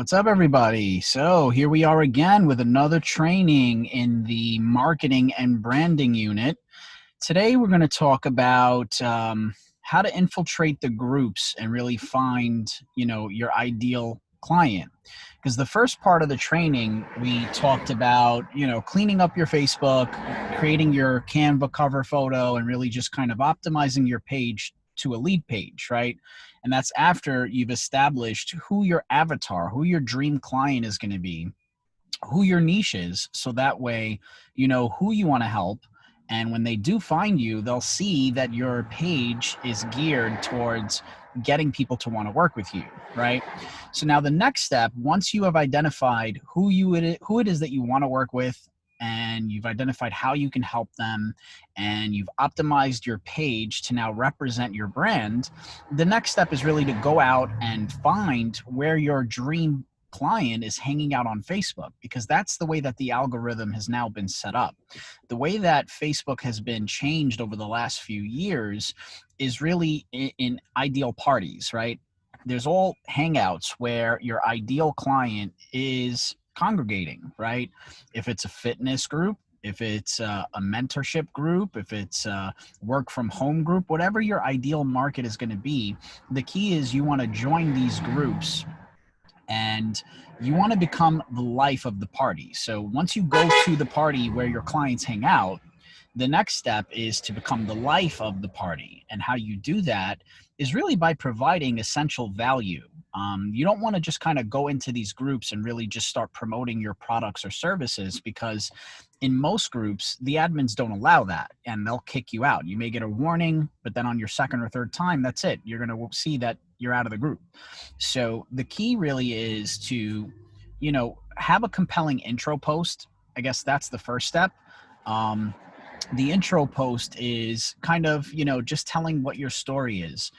What's up, everybody? So here we are again with another training in the marketing and branding unit. Today we're going to talk about how to infiltrate the groups and really find, your ideal client. Because the first part of the training, we talked about, cleaning up your Facebook, creating your Canva cover photo, and really just kind of optimizing your page to a lead page, right? And that's after you've established who your avatar, who your dream client is going to be, who your niche is, so that way you know who you want to help. And when they do find you, they'll see that your page is geared towards getting people to want to work with you, right? So now the next step, once you have identified who it is that you want to work with, and you've identified how you can help them, and you've optimized your page to now represent your brand, the next step is really to go out and find where your dream client is hanging out on Facebook, because that's the way that the algorithm has now been set up. The way that Facebook has been changed over the last few years is really in ideal parties, right? There's all hangouts where your ideal client is congregating, right? If it's a fitness group, if it's a mentorship group, if it's a work from home group, whatever your ideal market is going to be, the key is you want to join these groups and you want to become the life of the party. So once you go to the party where your clients hang out, the next step is to become the life of the party. And how you do that is really by providing essential value. You don't want to just kind of go into these groups and really just start promoting your products or services, because in most groups, the admins don't allow that and they'll kick you out. You may get a warning, but then on your second or third time, that's it. You're going to see that you're out of the group. So the key really is to, have a compelling intro post. I guess that's the first step. The intro post is kind of, just telling what your story is,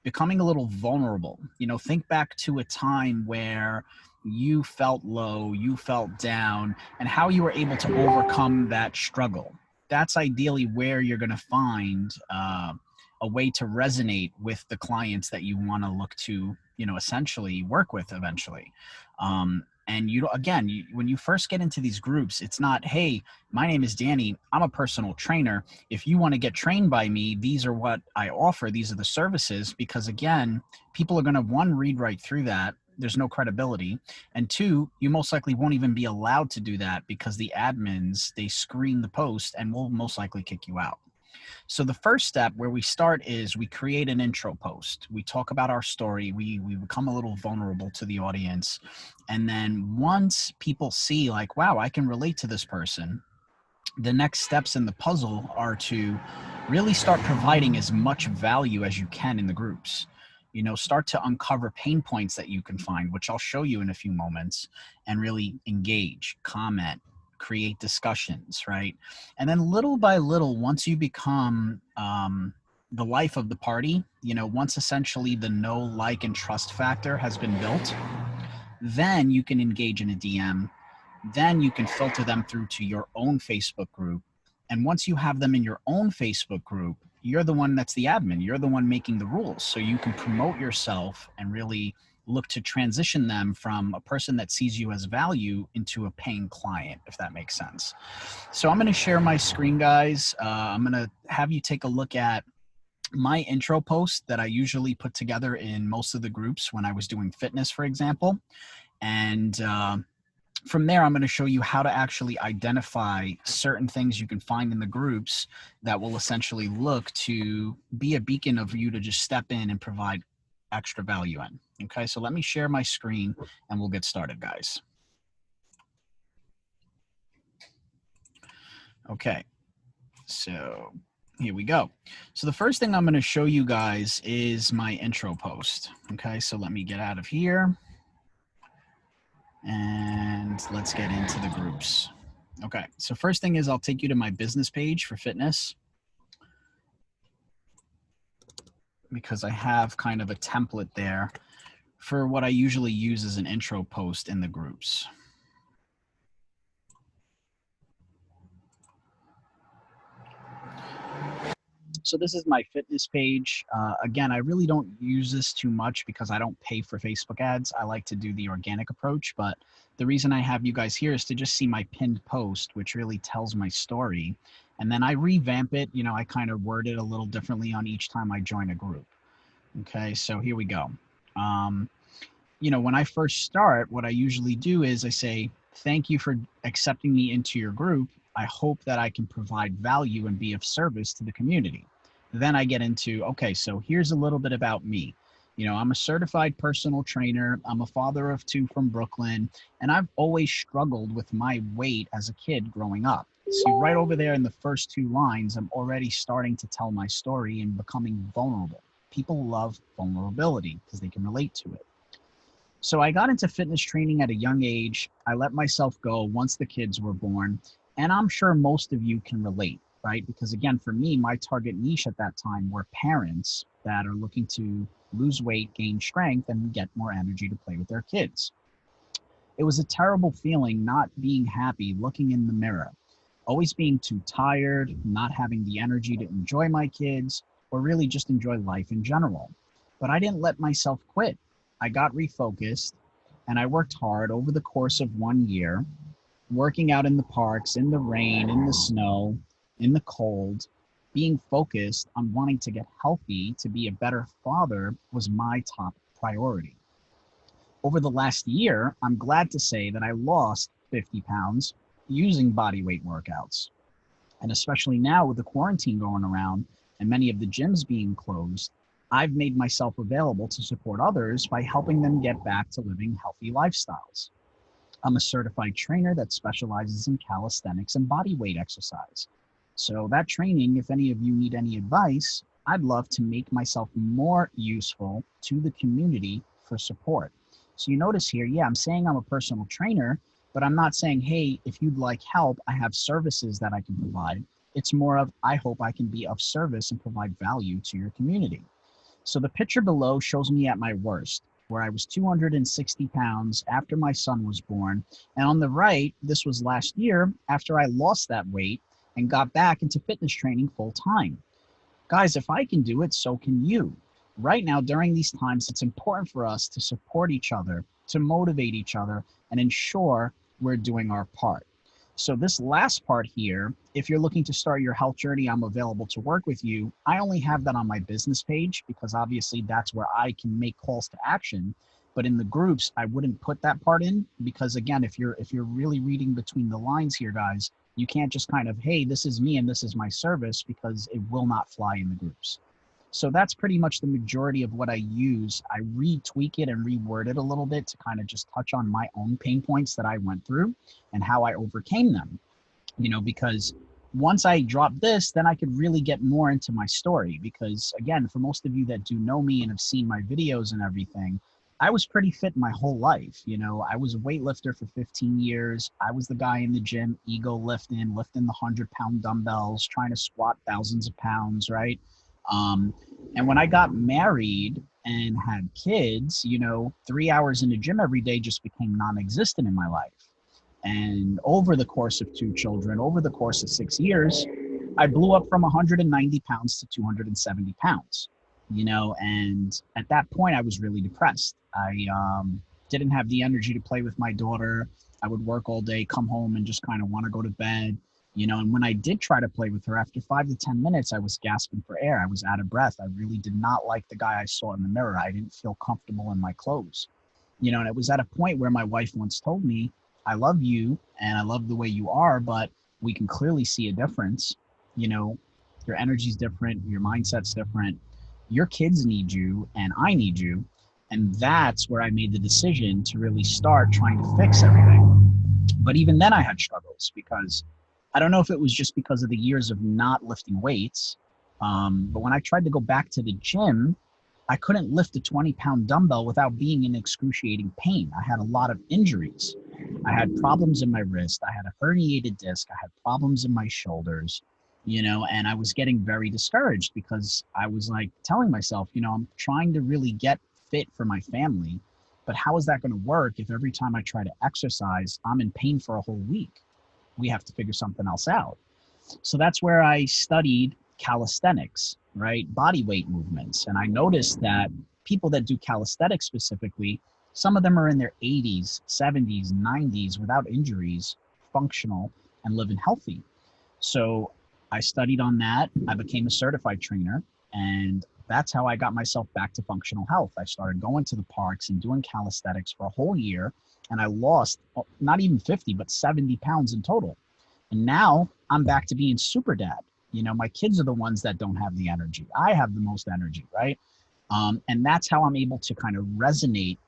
becoming a little vulnerable. Think back to a time where you felt low, you felt down, and how you were able to overcome that struggle. That's ideally where you're going to find a way to resonate with the clients that you want to look to, essentially work with eventually. And when you first get into these groups, it's not, hey, my name is Danny, I'm a personal trainer. If you want to get trained by me, these are what I offer. These are the services. Because again, people are going to, one, read right through that. There's no credibility. And two, you most likely won't even be allowed to do that, because the admins, they screen the post and will most likely kick you out. So the first step where we start is we create an intro post. We talk about our story. We become a little vulnerable to the audience. And then once people see like, wow, I can relate to this person, the next steps in the puzzle are to really start providing as much value as you can in the groups. Start to uncover pain points that you can find, which I'll show you in a few moments, and really engage, comment, create discussions, right? And then little by little, once you become the life of the party, once essentially the know, like, and trust factor has been built, then you can engage in a DM. Then you can filter them through to your own Facebook group. And once you have them in your own Facebook group, you're the one that's the admin. You're the one making the rules. So you can promote yourself and really look to transition them from a person that sees you as value into a paying client, if that makes sense. So I'm going to share my screen, guys. I'm going to have you take a look at my intro post that I usually put together in most of the groups when I was doing fitness, for example. And from there, I'm going to show you how to actually identify certain things you can find in the groups that will essentially look to be a beacon of you to just step in and provide extra value in. Okay, so let me share my screen and we'll get started, guys. Okay, so here we go. So the first thing I'm going to show you guys is my intro post. Okay, so let me get out of here and let's get into the groups. Okay, so first thing is I'll take you to my business page for fitness, because I have kind of a template there for what I usually use as an intro post in the groups. So this is my fitness page. Again, I really don't use this too much because I don't pay for Facebook ads. I like to do the organic approach, but the reason I have you guys here is to just see my pinned post, which really tells my story. And then I revamp it. You know, I kind of word it a little differently on each time I join a group. Okay, so here we go. Um, you know, when I first start, what I usually do is I say, thank you for accepting me into your group. I hope that I can provide value and be of service to the community. Then I get into, okay, so here's a little bit about me. You know, I'm a certified personal trainer. I'm a father of two from Brooklyn, and I've always struggled with my weight as a kid growing up. See, right over there in the first two lines, I'm already starting to tell my story and becoming vulnerable. People love vulnerability because they can relate to it. So I got into fitness training at a young age. I let myself go once the kids were born. And I'm sure most of you can relate, right? Because again, for me, my target niche at that time were parents that are looking to lose weight, gain strength, and get more energy to play with their kids. It was a terrible feeling not being happy, looking in the mirror, always being too tired, not having the energy to enjoy my kids, or really just enjoy life in general. But I didn't let myself quit. I got refocused and I worked hard over the course of 1 year, working out in the parks, in the rain, in the snow, in the cold. Being focused on wanting to get healthy to be a better father was my top priority. Over the last year, I'm glad to say that I lost 50 pounds using body weight workouts. And especially now with the quarantine going around and many of the gyms being closed, I've made myself available to support others by helping them get back to living healthy lifestyles. I'm a certified trainer that specializes in calisthenics and body weight exercise. So that training, if any of you need any advice, I'd love to make myself more useful to the community for support. So you notice here, yeah, I'm saying I'm a personal trainer, but I'm not saying, hey, if you'd like help, I have services that I can provide. It's more of, I hope I can be of service and provide value to your community. So the picture below shows me at my worst, where I was 260 pounds after my son was born. And on the right, this was last year after I lost that weight and got back into fitness training full time. Guys, if I can do it, so can you. Right now, during these times, it's important for us to support each other, to motivate each other, and ensure we're doing our part. So this last part here, if you're looking to start your health journey, I'm available to work with you. I only have that on my business page because obviously that's where I can make calls to action. But in the groups, I wouldn't put that part in because again, if you're really reading between the lines here, guys, you can't just kind of, hey, this is me and this is my service because it will not fly in the groups. So that's pretty much the majority of what I use. I retweak it and reword it a little bit to kind of just touch on my own pain points that I went through and how I overcame them. You know, because once I dropped this, then I could really get more into my story. Because again, for most of you that do know me and have seen my videos and everything, I was pretty fit my whole life. You know, I was a weightlifter for 15 years. I was the guy in the gym, ego lifting the 100-pound dumbbells, trying to squat thousands of pounds, right? And when I got married and had kids, you know, 3 hours in the gym every day just became non-existent in my life. And over the course of two children, over the course of 6 years, I blew up from 190 pounds to 270 pounds, you know, and at that point I was really depressed. I didn't have the energy to play with my daughter. I would work all day, come home and just kind of want to go to bed, you know, and when I did try to play with her, after 5 to 10 minutes, I was gasping for air. I was out of breath. I really did not like the guy I saw in the mirror. I didn't feel comfortable in my clothes, you know, and it was at a point where my wife once told me, I love you and I love the way you are, but we can clearly see a difference. You know, your energy's different, your mindset's different. Your kids need you and I need you. And that's where I made the decision to really start trying to fix everything. But even then I had struggles because I don't know if it was just because of the years of not lifting weights. But when I tried to go back to the gym, I couldn't lift a 20-pound dumbbell without being in excruciating pain. I had a lot of injuries. I had problems in my wrist. I had a herniated disc. I had problems in my shoulders, you know, and I was getting very discouraged because I was like telling myself, you know, I'm trying to really get fit for my family, but how is that going to work if every time I try to exercise, I'm in pain for a whole week? We have to figure something else out. So that's where I studied calisthenics, right? Body weight movements. And I noticed that people that do calisthenics specifically, some of them are in their 80s, 70s, 90s without injuries, functional, and living healthy. So I studied on that. I became a certified trainer, and that's how I got myself back to functional health. I started going to the parks and doing calisthenics for a whole year, and I lost not even 50, but 70 pounds in total. And now I'm back to being super dad. You know, my kids are the ones that don't have the energy. I have the most energy, right? And that's how I'm able to kind of resonate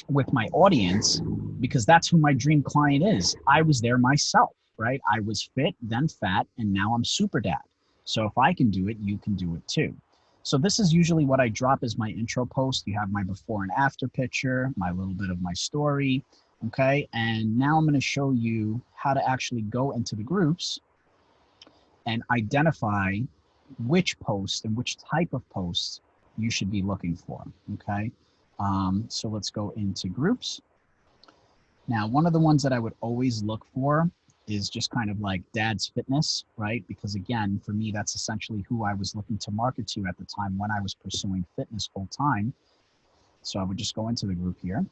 with my audience, because that's who my dream client is. I was there myself, right? I was fit, then fat, and now I'm super dad. So if I can do it, you can do it too. So this is usually what I drop as my intro post. You have my before and after picture, my little bit of my story, okay? And now I'm going to show you how to actually go into the groups and identify which post and which type of posts you should be looking for, okay? So let's go into groups. Now, one of the ones that I would always look for is just kind of like dad's fitness, right? Because again, for me, that's essentially who I was looking to market to at the time when I was pursuing fitness full time. So I would just go into the group here.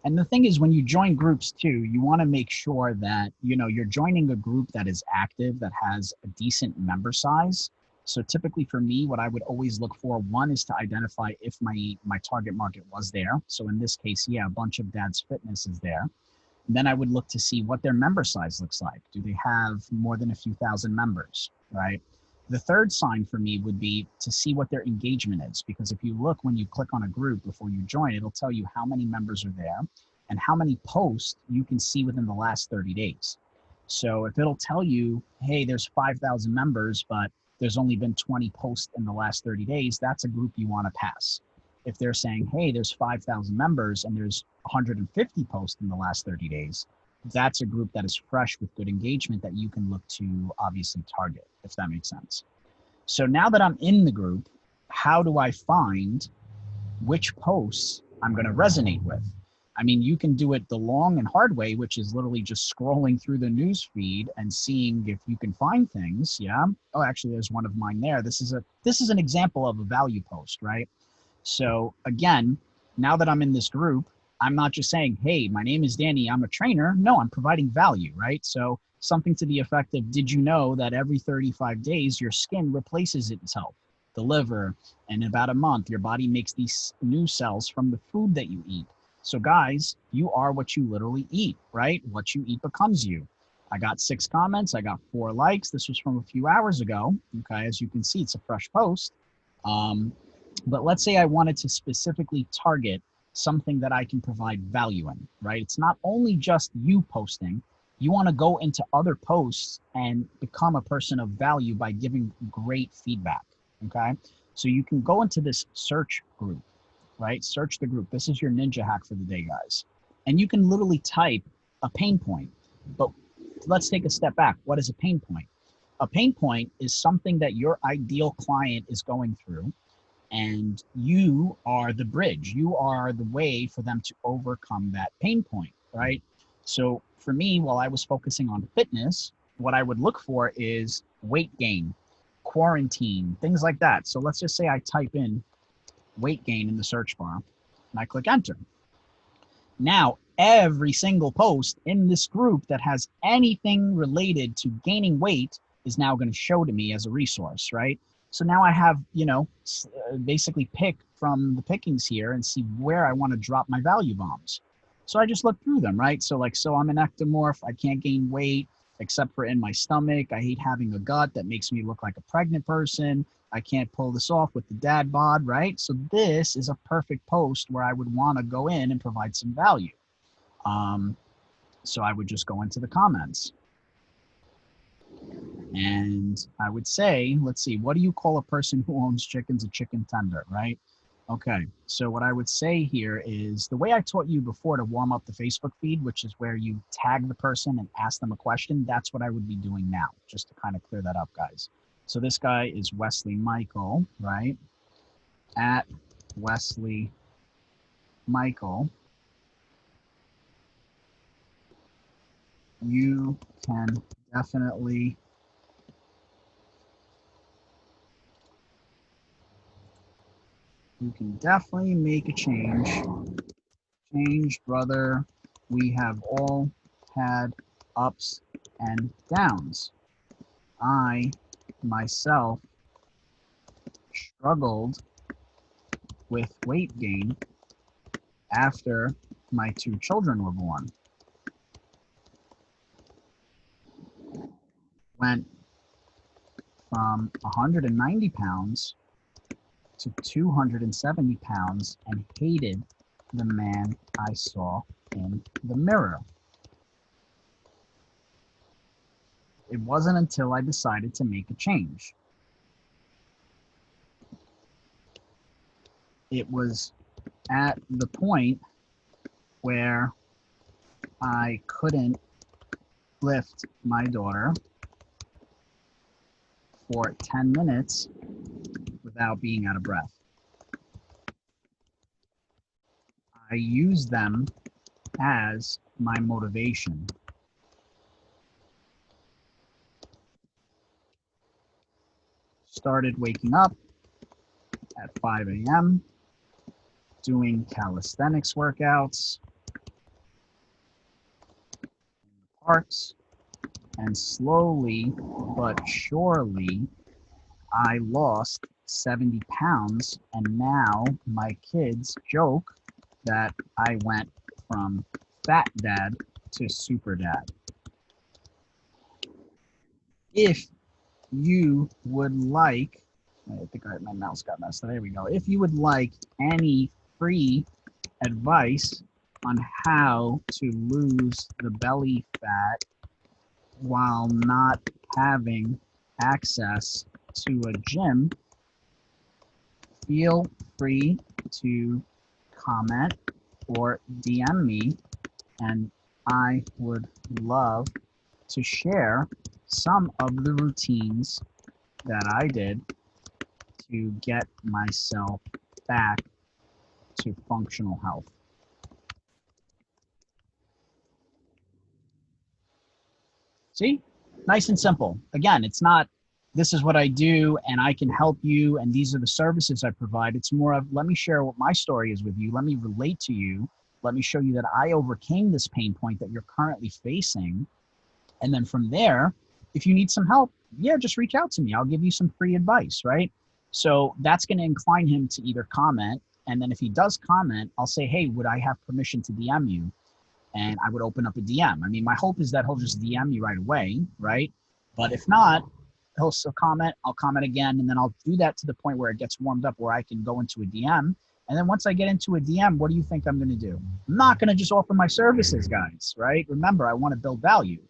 And the thing is, when you join groups too, you want to make sure that, you know, you're joining a group that is active, that has a decent member size. So typically for me, what I would always look for, one is to identify if my target market was there. So in this case, yeah, a bunch of dad's fitness is there. And then I would look to see what their member size looks like. Do they have more than a few thousand members, right? The third sign for me would be to see what their engagement is, because if you look when you click on a group before you join, it'll tell you how many members are there and how many posts you can see within the last 30 days. So if it'll tell you, hey, there's 5,000 members, but there's only been 20 posts in the last 30 days, that's a group you want to pass. If they're saying, hey, there's 5,000 members and there's 150 posts in the last 30 days, that's a group that is fresh with good engagement that you can look to obviously target, if that makes sense. So now that I'm in the group, how do I find which posts I'm going to resonate with? I mean, you can do it the long and hard way, which is literally just scrolling through the news feed and seeing if you can find things. Yeah. Oh, actually, there's one of mine there. This is an example of a value post, right? So again, now that I'm in this group, I'm not just saying, hey, my name is Danny, I'm a trainer. No, I'm providing value, right? So something to the effect of, did you know that every 35 days your skin replaces itself, the liver, and in about a month your body makes these new cells from the food that you eat. So guys, you are what you literally eat, right? What you eat becomes you. I got 6 comments, I got 4 likes. This was from a few hours ago. Okay, as you can see, it's a fresh post. But let's say I wanted to specifically target something that I can provide value in, right? It's not only just you posting. You want to go into other posts and become a person of value by giving great feedback, okay? So you can go into this search group, right? Search the group. This is your ninja hack for the day, guys. And you can literally type a pain point. But let's take a step back. What is a pain point? A pain point is something that your ideal client is going through, and you are the bridge. You are the way for them to overcome that pain point, right? So for me, while I was focusing on fitness, what I would look for is weight gain, quarantine, things like that. So let's just say I type in weight gain in the search bar and I click enter. Now, every single post in this group that has anything related to gaining weight is now going to show to me as a resource, right? So now I have, basically pick from the pickings here and see where I want to drop my value bombs. So I just look through them, right? So I'm an ectomorph. I can't gain weight except for in my stomach. I hate having a gut that makes me look like a pregnant person. I can't pull this off with the dad bod, right? So this is a perfect post where I would want to go in and provide some value. So I would just go into the comments. And I would say, let's see, what do you call a person who owns chickens a chicken tender, right? Okay, so what I would say here is the way I taught you before to warm up the Facebook feed, which is where you tag the person and ask them a question, that's what I would be doing now, just to kind of clear that up, guys. So this guy is Wesley Michael, right? At Wesley Michael. You can definitely You can definitely make a change. Change, brother. We have all had ups and downs. I myself struggled with weight gain after my two children were born. Went from 190 pounds to 270 pounds and hated the man I saw in the mirror. It wasn't until I decided to make a change. It was at the point where I couldn't lift my daughter for 10 minutes without being out of breath. I used them as my motivation. Started waking up at 5 a.m., doing calisthenics workouts in the parks, and slowly but surely I lost 70 pounds, and now my kids joke that I went from fat dad to super dad. If you would like, I think my mouse got messed up. There we go. If you would like any free advice on how to lose the belly fat while not having access to a gym, feel free to comment or DM me, and I would love to share some of the routines that I did to get myself back to functional health. See? Nice and simple. Again, it's not, this is what I do and I can help you and these are the services I provide. It's more of, let me share what my story is with you. Let me relate to you. Let me show you that I overcame this pain point that you're currently facing. And then from there, if you need some help, yeah, just reach out to me. I'll give you some free advice, right? So that's going to incline him to either comment. And then if he does comment, I'll say, hey, would I have permission to DM you? And I would open up a DM. I mean, my hope is that he'll just DM me right away, right? But if not, he'll still comment. I'll comment again. And then I'll do that to the point where it gets warmed up where I can go into a DM. And then once I get into a DM, what do you think I'm going to do? I'm not going to just offer my services, guys, right? Remember, I want to build value.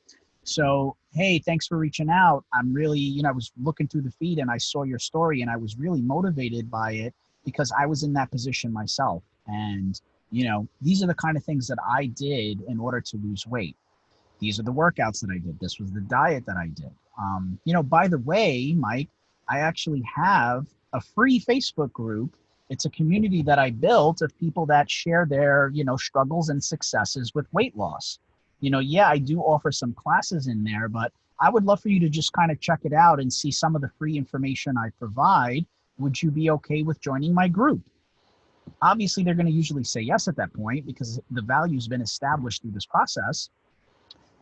So, hey, thanks for reaching out. I'm really, I was looking through the feed and I saw your story and I was really motivated by it because I was in that position myself. And, these are the kind of things that I did in order to lose weight. These are the workouts that I did. This was the diet that I did. By the way, Mike, I actually have a free Facebook group. It's a community that I built of people that share their, struggles and successes with weight loss. Yeah, I do offer some classes in there, but I would love for you to just kind of check it out and see some of the free information I provide. Would you be okay with joining my group? Obviously, they're going to usually say yes at that point because the value's been established through this process.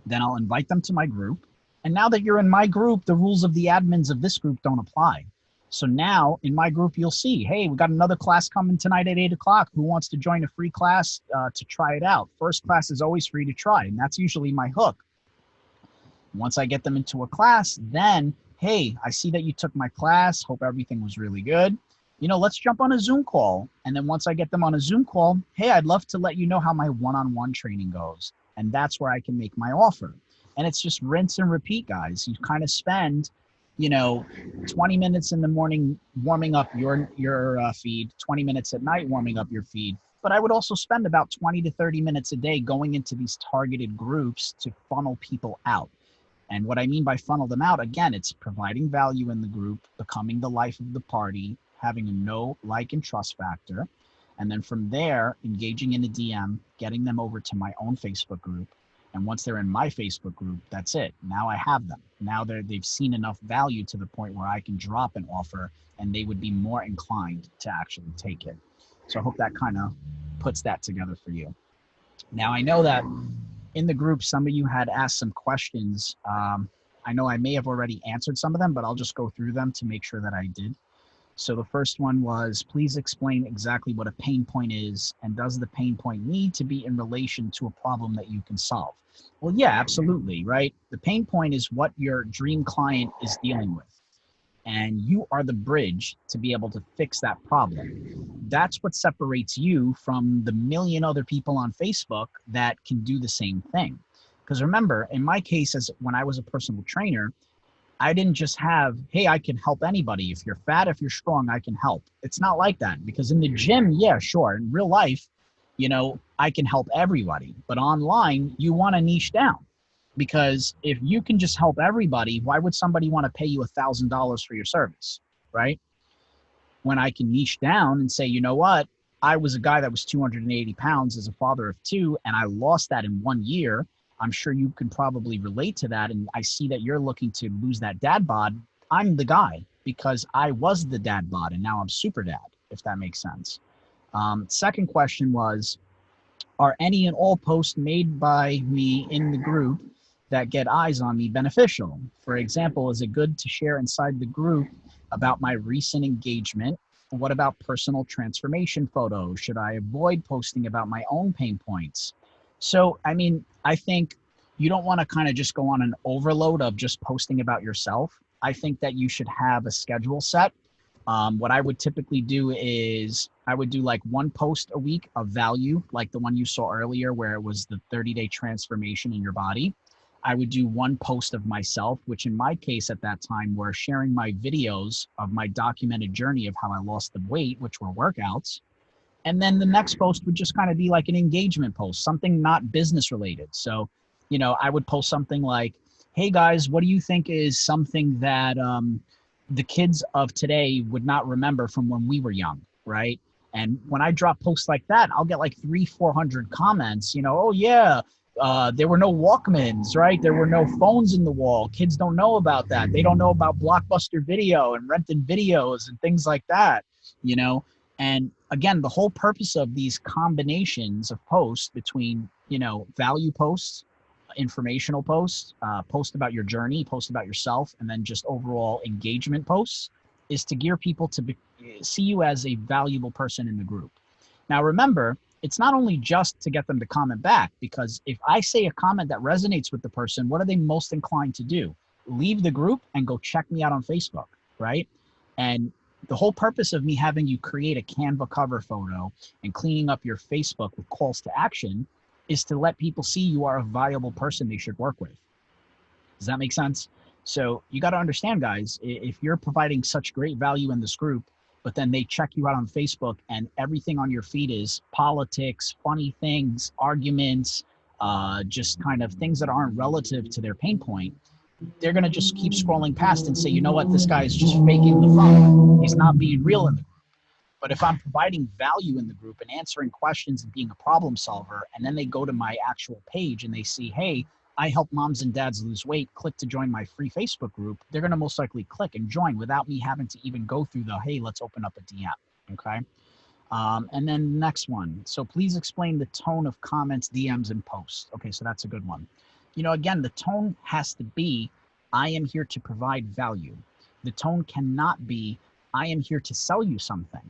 Then I'll invite them to my group. And now that you're in my group, the rules of the admins of this group don't apply. So now in my group, you'll see, hey, we got another class coming tonight at 8 o'clock. Who wants to join a free class to try it out? First class is always free to try. And that's usually my hook. Once I get them into a class, then, hey, I see that you took my class. Hope everything was really good. Let's jump on a Zoom call. And then once I get them on a Zoom call, hey, I'd love to let you know how my one-on-one training goes. And that's where I can make my offer. And it's just rinse and repeat, guys. You kind of spend, 20 minutes in the morning warming up your feed, 20 minutes at night warming up your feed. But I would also spend about 20 to 30 minutes a day going into these targeted groups to funnel people out. And what I mean by funnel them out, again, it's providing value in the group, becoming the life of the party, having a know, like, and trust factor. And then from there, engaging in a DM, getting them over to my own Facebook group. And once they're in my Facebook group, that's it. Now I have them. Now they've seen enough value to the point where I can drop an offer and they would be more inclined to actually take it. So I hope that kind of puts that together for you. Now I know that in the group, some of you had asked some questions. I know I may have already answered some of them, but I'll just go through them to make sure that I did. So the first one was, please explain exactly what a pain point is, and does the pain point need to be in relation to a problem that you can solve? Well, yeah, absolutely, right? The pain point is what your dream client is dealing with, and you are the bridge to be able to fix that problem. That's what separates you from the million other people on Facebook that can do the same thing. Because remember, in my case, as when I was a personal trainer, I didn't just have, hey, I can help anybody. If you're fat, if you're strong, I can help. It's not like that, because in the gym, yeah, sure. In real life, I can help everybody. But online, you want to niche down, because if you can just help everybody, why would somebody want to pay you $1,000 for your service, right? When I can niche down and say, you know what? I was a guy that was 280 pounds as a father of two, and I lost that in 1 year. I'm sure you can probably relate to that. And I see that you're looking to lose that dad bod. I'm the guy, because I was the dad bod and now I'm super dad, if that makes sense. Second question was, are any and all posts made by me in the group that get eyes on me beneficial? For example, is it good to share inside the group about my recent engagement? What about personal transformation photos? Should I avoid posting about my own pain points? So, I mean, I think you don't want to kind of just go on an overload of just posting about yourself. I think that you should have a schedule set. What I would typically do is I would do like one post a week of value, like the one you saw earlier, where it was the 30-day transformation in your body. I would do one post of myself, which in my case at that time were sharing my videos of my documented journey of how I lost the weight, which were workouts. And then the next post would just kind of be like an engagement post, something not business related. So, I would post something like, hey guys, what do you think is something that the kids of today would not remember from when we were young, right? And when I drop posts like that, I'll get like 300-400 comments, oh yeah, there were no Walkmans, right? There were no phones in the wall. Kids don't know about that. They don't know about Blockbuster Video and renting videos and things like that, And again, the whole purpose of these combinations of posts between, value posts, informational posts, post about your journey, post about yourself, and then just overall engagement posts is to gear people to see you as a valuable person in the group. Now, remember, it's not only just to get them to comment back, because if I say a comment that resonates with the person, what are they most inclined to do? Leave the group and go check me out on Facebook, right? And the whole purpose of me having you create a Canva cover photo and cleaning up your Facebook with calls to action is to let people see you are a viable person they should work with. Does that make sense? So you got to understand, guys, if you're providing such great value in this group, but then they check you out on Facebook and everything on your feed is politics, funny things, arguments, just kind of things that aren't relative to their pain point, they're going to just keep scrolling past and say, you know what, this guy is just faking the phone. He's not being real in the group. But if I'm providing value in the group and answering questions and being a problem solver, and then they go to my actual page and they see, hey, I help moms and dads lose weight, click to join my free Facebook group, they're going to most likely click and join without me having to even go through the, hey, let's open up a DM, okay? And then the next one. So please explain the tone of comments, DMs, and posts. Okay, so that's a good one. Again, the tone has to be, I am here to provide value. The tone cannot be, I am here to sell you something,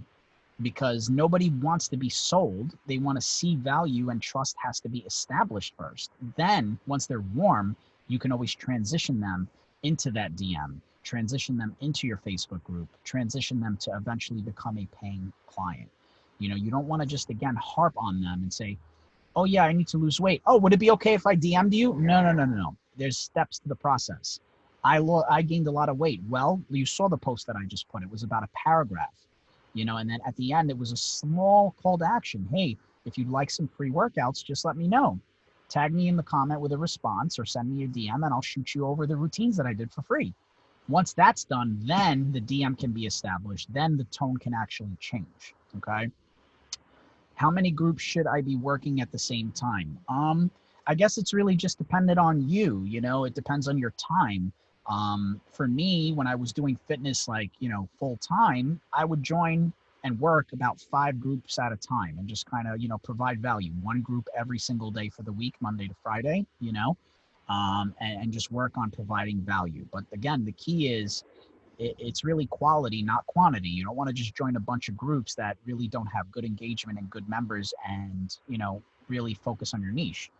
because nobody wants to be sold. They want to see value, and trust has to be established first. Then once they're warm, you can always transition them into that DM, transition them into your Facebook group, transition them to eventually become a paying client. You don't want to just, again, harp on them and say, oh yeah, I need to lose weight. Oh, would it be okay if I DM'd you? No. There's steps to the process. I gained a lot of weight. Well, you saw the post that I just put. It was about a paragraph. And then at the end, it was a small call to action. Hey, if you'd like some free workouts, just let me know. Tag me in the comment with a response or send me a DM and I'll shoot you over the routines that I did for free. Once that's done, then the DM can be established. Then the tone can actually change, okay? How many groups should I be working at the same time? I guess it's really just dependent on you, you know, it depends on your time. For me, when I was doing fitness, like, you know, full time, I would join and work about 5 groups at a time and just kind of, you know, provide value. One group every single day for the week, Monday to Friday, you know, and just work on providing value. But again, the key is it's really quality, not quantity. You don't want to just join a bunch of groups that really don't have good engagement and good members and, you know, really focus on your niche.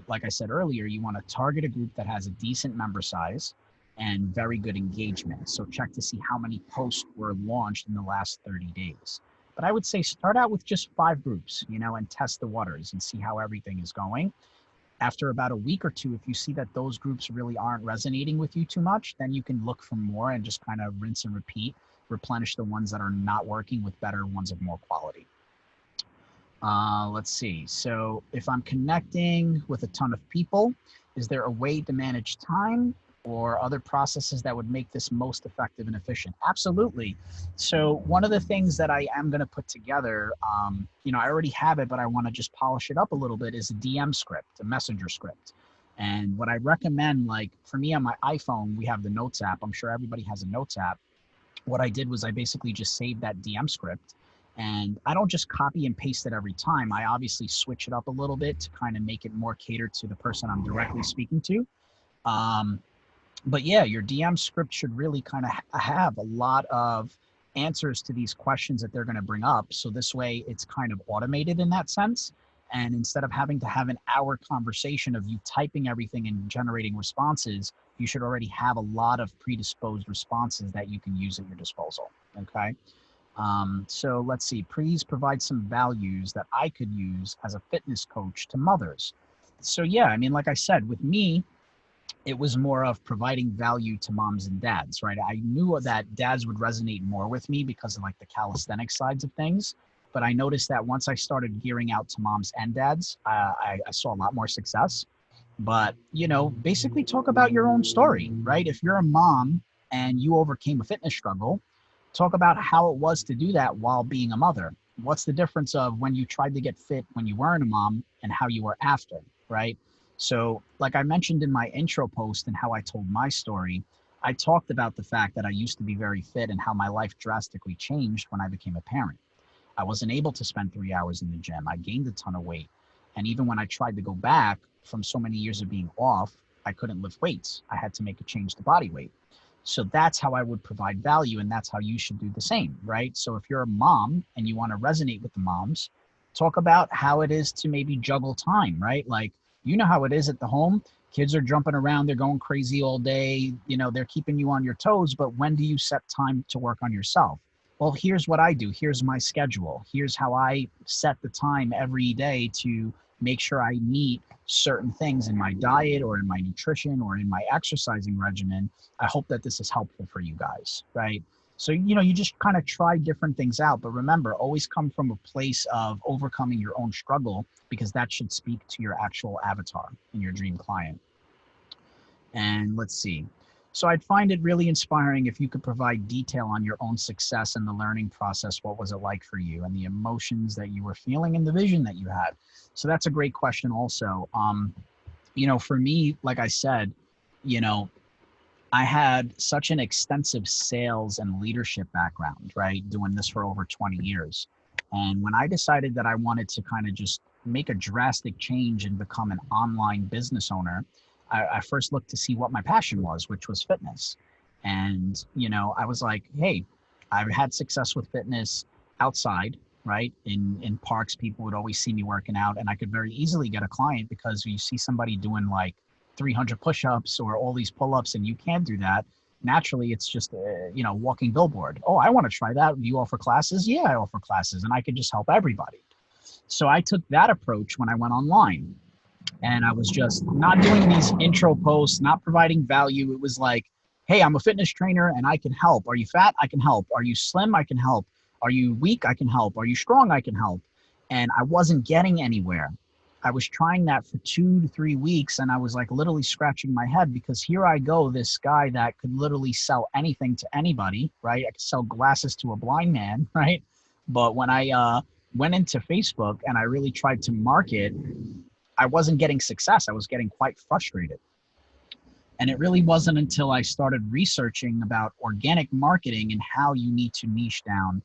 Like I said earlier, you want to target a group that has a decent member size and very good engagement. So check to see how many posts were launched in the last 30 days. But I would say start out with just 5 groups, you know, and test the waters and see how everything is going. After about a week or two, if you see that those groups really aren't resonating with you too much, then you can look for more and just kind of rinse and repeat, replenish the ones that are not working with better ones of more quality. Let's see. So if I'm connecting with a ton of people, is there a way to manage time or other processes that would make this most effective and efficient? Absolutely. So one of the things that I am going to put together, you know, I already have it, but I want to just polish it up a little bit, is a DM script, a messenger script. And what I recommend, like for me on my iPhone, we have the Notes app. I'm sure everybody has a Notes app. What I did was I basically just saved that DM script, and I don't just copy and paste it every time. I obviously switch it up a little bit to kind of make it more catered to the person I'm directly speaking to. Um, but yeah, your DM script should really kind of have a lot of answers to these questions that they're going to bring up. So this way it's kind of automated in that sense. And instead of having to have an hour conversation of you typing everything and generating responses, you should already have a lot of predisposed responses that you can use at your disposal. Okay. So let's see, please provide some values that I could use as a fitness coach to mothers. So yeah, I mean, like I said, with me, it was more of providing value to moms and dads, right? I knew that dads would resonate more with me because of like the calisthenic sides of things. But I noticed that once I started gearing out to moms and dads, I saw a lot more success. But, you know, basically talk about your own story, right? If you're a mom and you overcame a fitness struggle, talk about how it was to do that while being a mother. What's the difference of when you tried to get fit when you weren't a mom and how you were after, right? So, like I mentioned in my intro post and how I told my story, I talked about the fact that I used to be very fit and how my life drastically changed when I became a parent. I wasn't able to spend 3 hours in the gym. I gained a ton of weight. And even when I tried to go back from so many years of being off, I couldn't lift weights. I had to make a change to body weight. So that's how I would provide value, and that's how you should do the same, right? So if you're a mom and you want to resonate with the moms, talk about how it is to maybe juggle time, right? Like, you know how it is at the home. Kids are jumping around, they're going crazy all day, you know, they're keeping you on your toes, but when do you set time to work on yourself? Well, here's what I do. Here's my schedule. Here's how I set the time every day to make sure I meet certain things in my diet or in my nutrition or in my exercising regimen. I hope that this is helpful for you guys, right? So, you know, you just kind of try different things out. But remember, always come from a place of overcoming your own struggle, because that should speak to your actual avatar and your dream client. And let's see. So I'd find it really inspiring if you could provide detail on your own success and the learning process. What was it like for you and the emotions that you were feeling and the vision that you had? So that's a great question also. You know, for me, like I said, you know, I had such an extensive sales and leadership background, right? Doing this for over 20 years. And when I decided that I wanted to kind of just make a drastic change and become an online business owner, I first looked to see what my passion was, which was fitness. And, you know, I was like, hey, I've had success with fitness outside, right? In parks, people would always see me working out, and I could very easily get a client because you see somebody doing like 300 push-ups or all these pull-ups and you can't do that. Naturally, it's just a, you know, walking billboard. Oh, I want to try that. Do you offer classes? Yeah, I offer classes, and I could just help everybody. So I took that approach when I went online, and I was just not doing these intro posts, not providing value. It was like, hey, I'm a fitness trainer and I can help. Are you fat? I can help. Are you slim? I can help. Are you weak? I can help. Are you strong? I can help. And I wasn't getting anywhere. I was trying that for 2 to 3 weeks, and I was like literally scratching my head, because here I go, this guy that could literally sell anything to anybody, right? I could sell glasses to a blind man, right? But when I went into Facebook and I really tried to market, I wasn't getting success. I was getting quite frustrated. And it really wasn't until I started researching about organic marketing and how you need to niche down,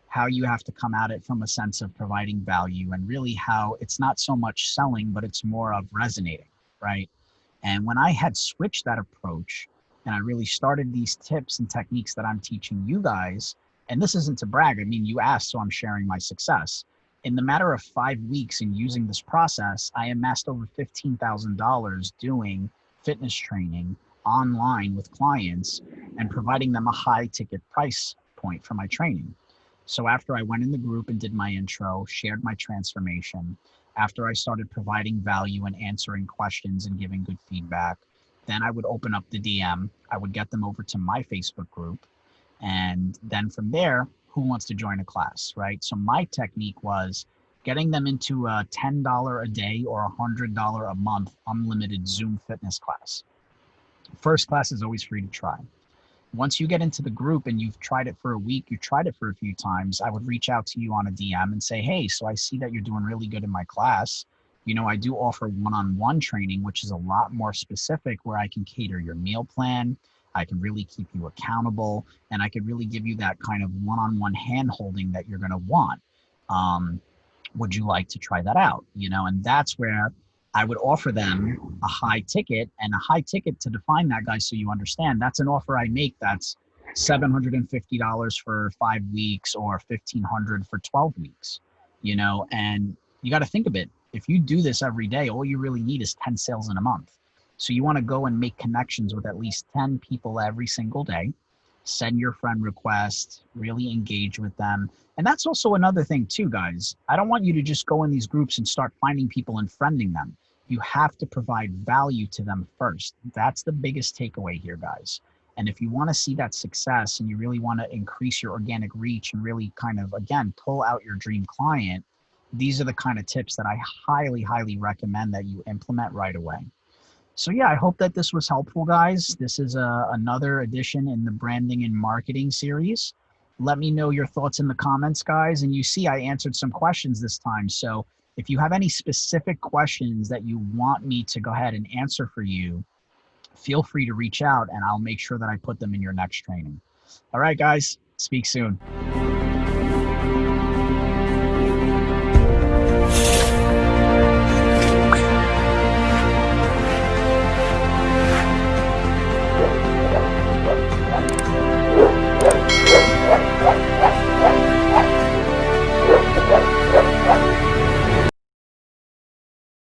how you have to come at it from a sense of providing value, and really how it's not so much selling, but it's more of resonating, right? And when I had switched that approach and I really started these tips and techniques that I'm teaching you guys, and this isn't to brag, I mean, you asked, so I'm sharing my success. In the matter of 5 weeks in using this process, I amassed over $15,000 doing fitness training online with clients and providing them a high ticket price point for my training. So after I went in the group and did my intro, shared my transformation, after I started providing value and answering questions and giving good feedback, then I would open up the DM. I would get them over to my Facebook group. And then from there, who wants to join a class, right? So my technique was getting them into a $10 a day or $100 a month unlimited Zoom fitness class. First class is always free to try. Once you get into the group and you've tried it for a week, you tried it for a few times, I would reach out to you on a DM and say, hey, so I see that you're doing really good in my class. You know, I do offer one-on-one training, which is a lot more specific, where I can cater your meal plan. I can really keep you accountable, and I can really give you that kind of one-on-one hand holding that you're going to want. Would you like to try that out? You know, and that's where I would offer them a high ticket. And a high ticket, to define that, guys, so you understand, that's an offer I make that's $750 for 5 weeks or $1,500 for 12 weeks, you know. And you got to think of it. If you do this every day, all you really need is 10 sales in a month. So you want to go and make connections with at least 10 people every single day. Send your friend requests, really engage with them. And that's also another thing too, guys. I don't want you to just go in these groups and start finding people and friending them. You have to provide value to them first. That's the biggest takeaway here, guys. And if you want to see that success and you really want to increase your organic reach and really kind of, again, pull out your dream client, these are the kind of tips that I highly, highly recommend that you implement right away. So yeah, I hope that this was helpful, guys. This is another edition in the branding and marketing series. Let me know your thoughts in the comments, guys. And you see, I answered some questions this time. So if you have any specific questions that you want me to go ahead and answer for you, feel free to reach out and I'll make sure that I put them in your next training. All right, guys, speak soon.